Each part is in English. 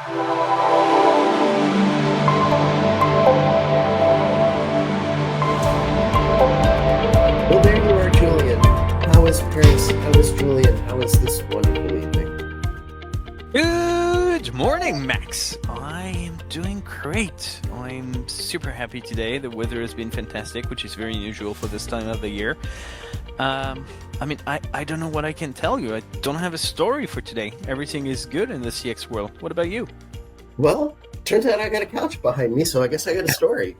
Well, there you are, Julien. How is Paris? How is Julien? How is this wonderful evening? Good morning, Max. I am doing great. I'm super happy today. The weather has been fantastic, which is very unusual for this time of the year. I don't know what I can tell you. I don't have a story for today. Everything is good in the CX world. What about you? Well, turns out I got a couch behind me, so I guess I got a story.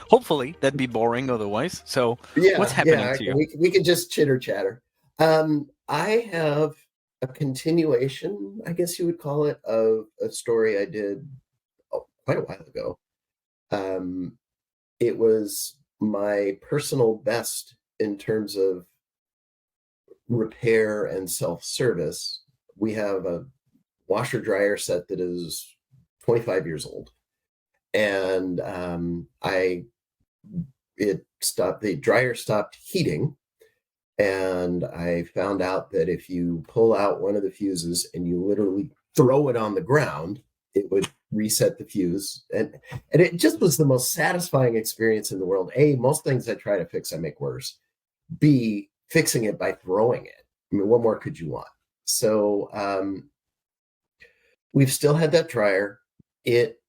Hopefully, that'd be boring otherwise. So, what's happening Yeah, to you? we could just chitter chatter. I have a continuation, I guess you would call it, of a story I did quite a while ago. Um, it was my personal best in terms of repair and self-service. We have a washer dryer set that is 25 years old, and the dryer stopped heating, and I found out that if you pull out one of the fuses and you literally throw it on the ground, it would reset the fuse. And it just was the most satisfying experience in the world. A, most things I try to fix, I make worse. B, fixing it by throwing it. I mean, what more could you want? So we've still had that dryer. It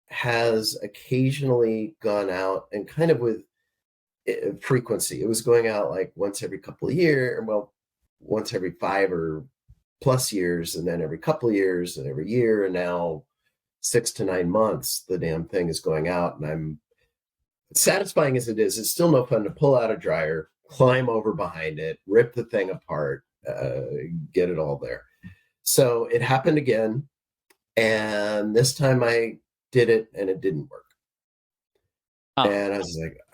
has occasionally gone out, and kind of with frequency. It was going out like once every couple of years, well, once every 5 or plus years, and then every couple of years, and every year, and now 6 to 9 months, the damn thing is going out. And I'm satisfying as it is, it's still no fun to pull out a dryer, climb over behind it, rip the thing apart, get it all there. So it happened again, and this time I did it, and it didn't work. Oh, And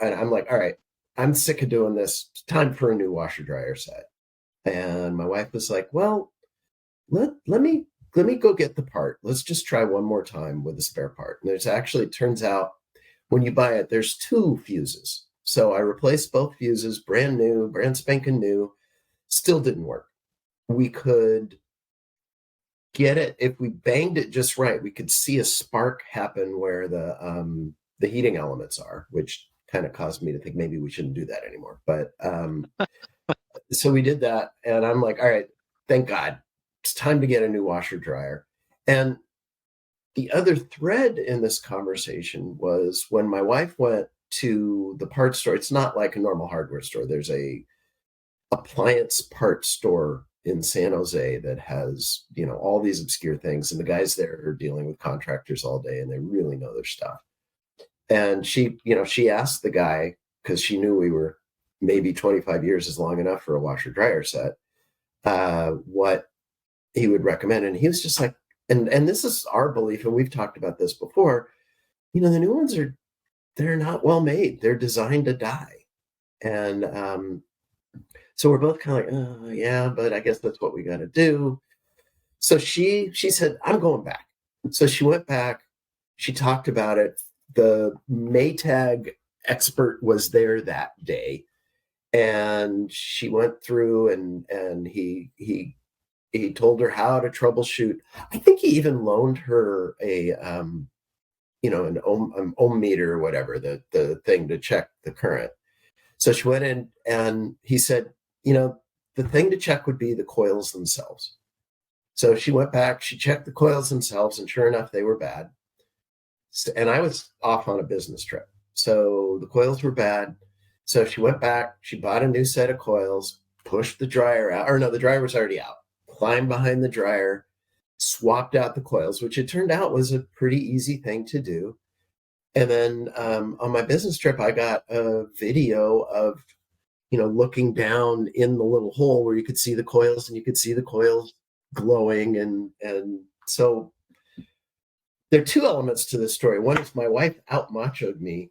I'm like, all right, I'm sick of doing this. It's time for a new washer dryer set. And my wife was like, well, let me go get the part. Let's just try one more time with the spare part. And it turns out when you buy it, there's two fuses. So I replaced both fuses, brand new, brand spanking new. Still didn't work. We could get it if we banged it just right. We could see a spark happen where the heating elements are, which kind of caused me to think maybe we shouldn't do that anymore. But so we did that, and I'm like, all right, thank God, it's time to get a new washer dryer. And the other thread in this conversation was when my wife went to the parts store. It's not like a normal hardware store. There's a appliance parts store in San Jose that has, all these obscure things, and the guys there are dealing with contractors all day, and they really know their stuff. And she asked the guy, because she knew we were maybe 25 years is long enough for a washer dryer set, what he would recommend. And he was just like, and this is our belief, and we've talked about this before, the new ones they're not well made. They're designed to die. And so we're both kind of like, oh, yeah, but I guess that's what we got to do. So she said, I'm going back. So she went back. She talked about it. The Maytag expert was there that day, and she went through and he told her how to troubleshoot. I think he even loaned her an ohm meter or whatever, the thing to check the current. So she went in, and he said, the thing to check would be the coils themselves. So she went back, she checked the coils themselves, and sure enough, they were bad. And I was off on a business trip, so the coils were bad. So she went back, she bought a new set of coils, pushed the dryer out, or no, the dryer was already out, climbed behind the dryer, swapped out the coils, which it turned out was a pretty easy thing to do. And then on my business trip, I got a video of, looking down in the little hole where you could see the coils, and you could see the coils glowing. And so there are two elements to this story. One is my wife out machoed me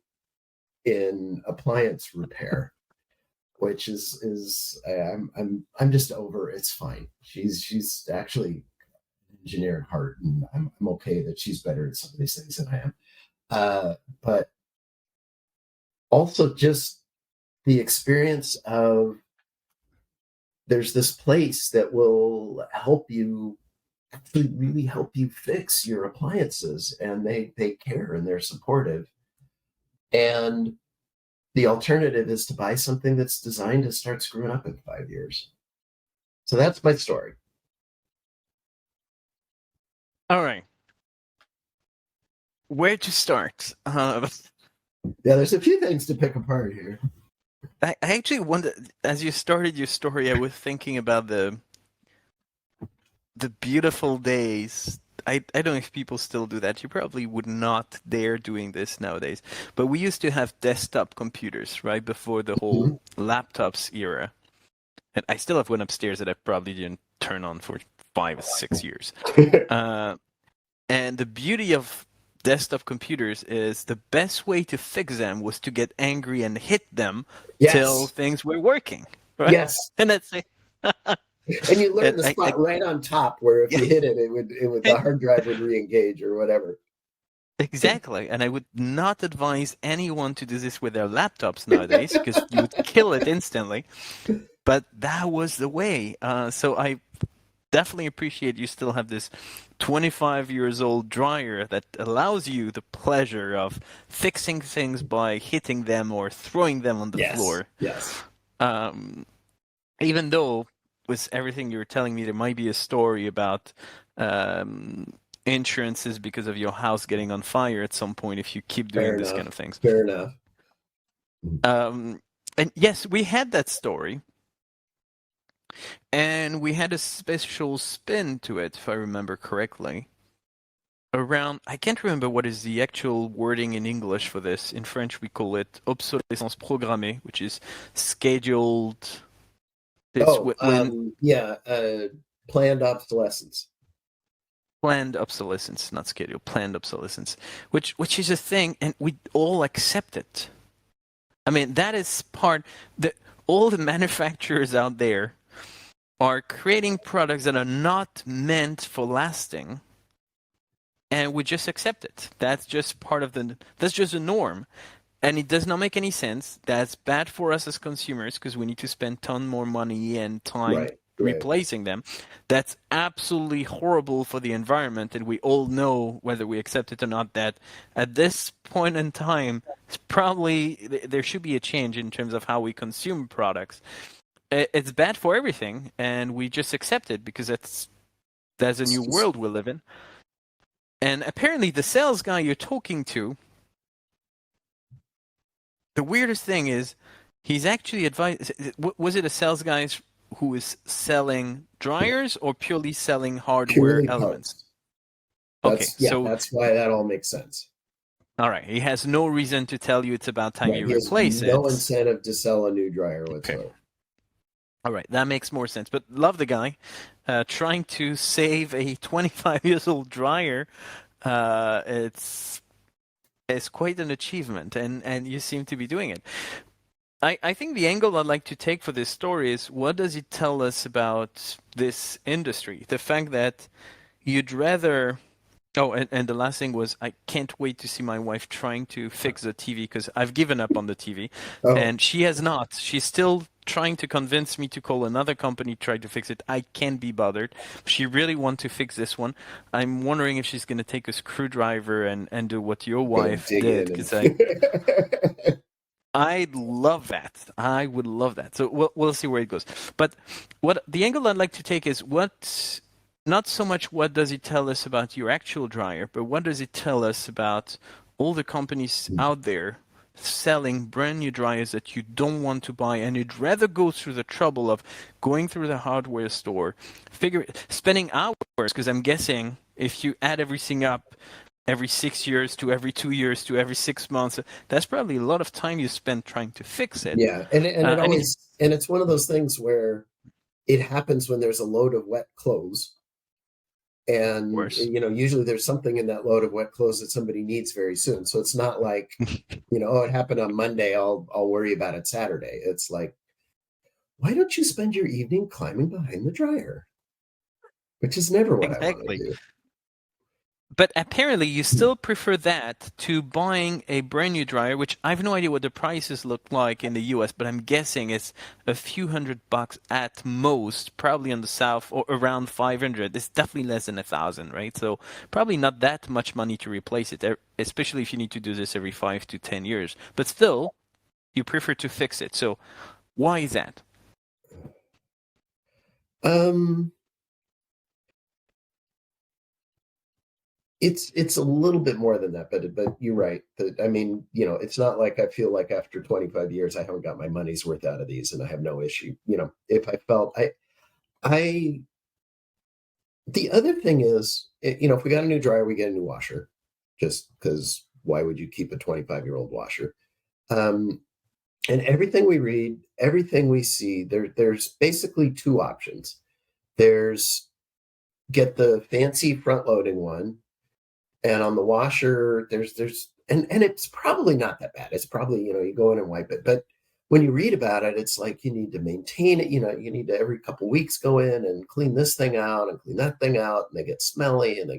in appliance repair, which is I'm just over. It's fine. She's actually an engineer at heart, and I'm okay that she's better at some of these things than I am. But also just the experience of there's this place that will help you actually really help you fix your appliances, and they care and they're supportive. And the alternative is to buy something that's designed to start screwing up in 5 years. So that's my story. All right. Where to start? Yeah, there's a few things to pick apart here. I actually wonder, as you started your story, I was thinking about the beautiful days. I don't know if people still do that. You probably would not dare doing this nowadays. But we used to have desktop computers right before the whole laptops era. And I still have one upstairs that I probably didn't turn on for 5 or 6 years. And the beauty of desktop computers is the best way to fix them was to get angry and hit them till things were working. Right? Yes. And that's it. And you learn the spot right on top where if you hit it, the hard drive would re-engage or whatever. Exactly. And I would not advise anyone to do this with their laptops nowadays because you would kill it instantly. But that was the way. So I definitely appreciate you still have this 25 years old dryer that allows you the pleasure of fixing things by hitting them or throwing them on the floor. Yes. Even though with everything you were telling me, there might be a story about insurances because of your house getting on fire at some point if you keep doing this kind of things. Fair enough. And yes, we had that story. And we had a special spin to it, if I remember correctly. Around, I can't remember what is the actual wording in English for this. In French, we call it obsolescence programmée, which is scheduled. Planned obsolescence. Planned obsolescence, not scheduled. Planned obsolescence, which is a thing, and we all accept it. I mean, that is part. All the manufacturers out there are creating products that are not meant for lasting, and we just accept it. That's just part of that's just a norm. And it does not make any sense. That's bad for us as consumers because we need to spend ton more money and time replacing them. That's absolutely horrible for the environment, and we all know, whether we accept it or not, that at this point in time, there should be a change in terms of how we consume products. It's bad for everything, and we just accept it because that's a new world we live in. And apparently the sales guy you're talking to, the weirdest thing is he's actually advised. Was it a sales guy who is selling dryers or purely selling hardware elements? That's why that all makes sense. All right. He has no reason to tell you it's about time you replace it. No incentive to sell a new dryer whatsoever. Okay. All right, that makes more sense. But love the guy trying to save a 25 years old dryer. It's quite an achievement, and you seem to be doing it. I think the angle I'd like to take for this story is, what does it tell us about this industry? The fact that you'd rather... Oh, and the last thing was, I can't wait to see my wife trying to fix the TV because I've given up on the TV. And she has not. She's still trying to convince me to call another company to try to fix it. I can't be bothered. She really wants to fix this one. I'm wondering if she's going to take a screwdriver and do what your wife did. Because I'd love that. I would love that. So we'll see where it goes. But what the angle I'd like to take is not so much what does it tell us about your actual dryer, but what does it tell us about all the companies out there selling brand new dryers that you don't want to buy, and you'd rather go through the trouble of going through the hardware store, spending hours, because I'm guessing if you add everything up every 6 years to every 2 years to every 6 months, that's probably a lot of time you spend trying to fix it. Yeah, and it's one of those things where it happens when there's a load of wet clothes. And, usually there's something in that load of wet clothes that somebody needs very soon. So it's not like, it happened on Monday, I'll worry about it Saturday. It's like, why don't you spend your evening climbing behind the dryer? Which is never what I want to do. But apparently you still prefer that to buying a brand new dryer, which I have no idea what the prices look like in the US, but I'm guessing it's a few $100 at most, probably in the South, or around 500. It's definitely less than 1,000, right? So probably not that much money to replace it, especially if you need to do this every 5 to 10 years. But still, you prefer to fix it. So why is that? Um, it's a little bit more than that, but you're right. I mean, it's not like I feel like after 25 years I haven't got my money's worth out of these, and I have no issue. If I felt I the other thing is, if we got a new dryer, we get a new washer, just because why would you keep a 25-year-old washer? Um, and everything we read, everything we see, there's basically two options. There's get the fancy front loading one, and on the washer, there's and it's probably not that bad. It's probably, you go in and wipe it. But when you read about it, it's like you need to maintain it. You need to every couple of weeks go in and clean this thing out and clean that thing out, and they get smelly and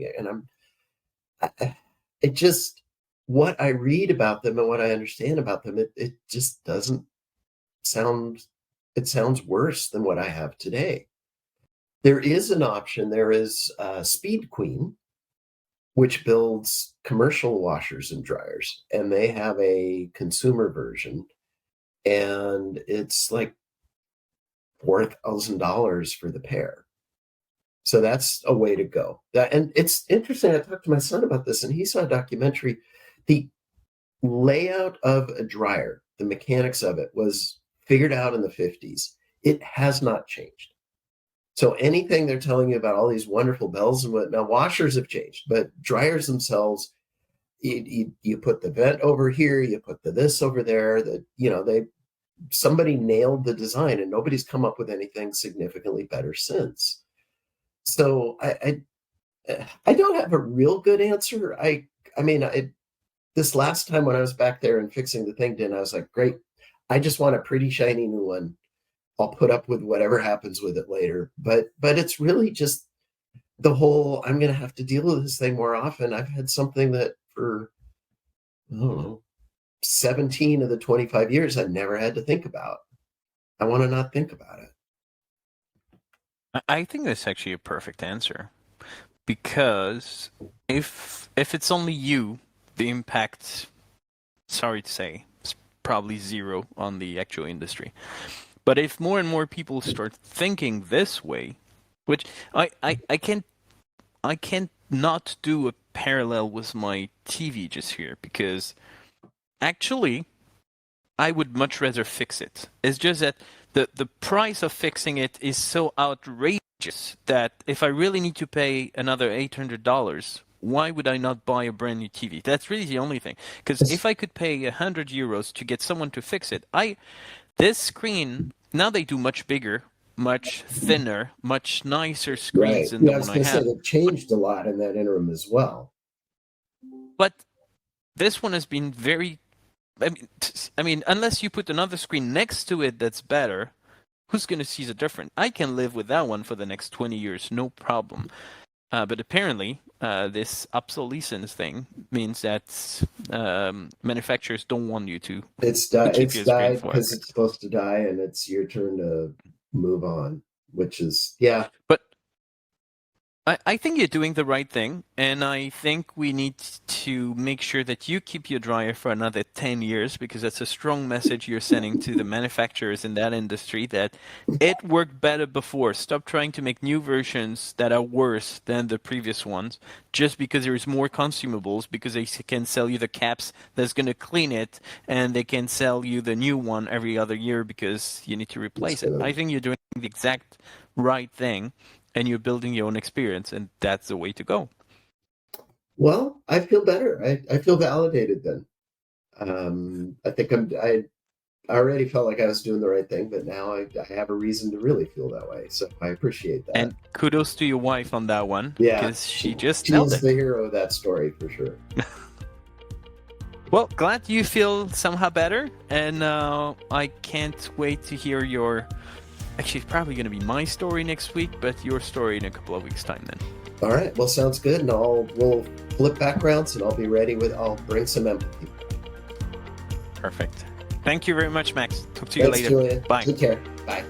it just, what I read about them and what I understand about them, it just doesn't sound, it sounds worse than what I have today. There is an option. There is Speed Queen, which builds commercial washers and dryers, and they have a consumer version, and it's like $4,000 for the pair. So that's a way to go. And it's interesting. I talked to my son about this, and he saw a documentary. The layout of a dryer, the mechanics of it, was figured out in the 50s. It has not changed. So anything they're telling you about all these wonderful bells and what, now washers have changed, but dryers themselves, you put the vent over here, you put the this over there, somebody nailed the design, and nobody's come up with anything significantly better since. So I don't have a real good answer. This last time when I was back there and fixing the thing, I was like, great, I just want a pretty shiny new one. I'll put up with whatever happens with it later. But it's really just the whole, I'm going to have to deal with this thing more often. I've had something that for, I don't know, 17 of the 25 years I never had to think about. I want to not think about it. I think that's actually a perfect answer, because if it's only you, the impact, sorry to say, is probably zero on the actual industry. But if more and more people start thinking this way, which I can't not do a parallel with my TV just here, because actually I would much rather fix it. It's just that the price of fixing it is so outrageous that if I really need to pay another $800, why would I not buy a brand new TV? That's really the only thing. Because if I could pay €100 to get someone to fix it, this screen, now they do much bigger, much thinner, much nicer screens than the one I have. They've changed a lot in that interim as well. But this one has been very, I mean, unless you put another screen next to it that's better, who's going to see the difference? I can live with that one for the next 20 years, no problem. But apparently, this obsolescence thing means that manufacturers don't want you to. It's died because it's supposed to die, and it's your turn to move on, which is, yeah. But I think you're doing the right thing, and I think we need to make sure that you keep your dryer for another 10 years, because that's a strong message you're sending to the manufacturers in that industry that it worked better before. Stop trying to make new versions that are worse than the previous ones just because there is more consumables, because they can sell you the caps that's going to clean it, and they can sell you the new one every other year because you need to replace it. I think you're doing the exact right thing. And you're building your own experience, and that's the way to go. Well, I feel better. I feel validated then. I think I already felt like I was doing the right thing, but now I have a reason to really feel that way. So I appreciate that. And kudos to your wife on that one. Yeah. Because she nailed it. She's the hero of that story for sure. Well, glad you feel somehow better. And I can't wait to hear your... Actually, it's probably going to be my story next week, but your story in a couple of weeks' time then. All right. Well, sounds good. And we'll flip backgrounds and I'll bring some empathy. Perfect. Thank you very much, Max. Talk to you Thanks, later. Julian. Bye. Take care. Bye.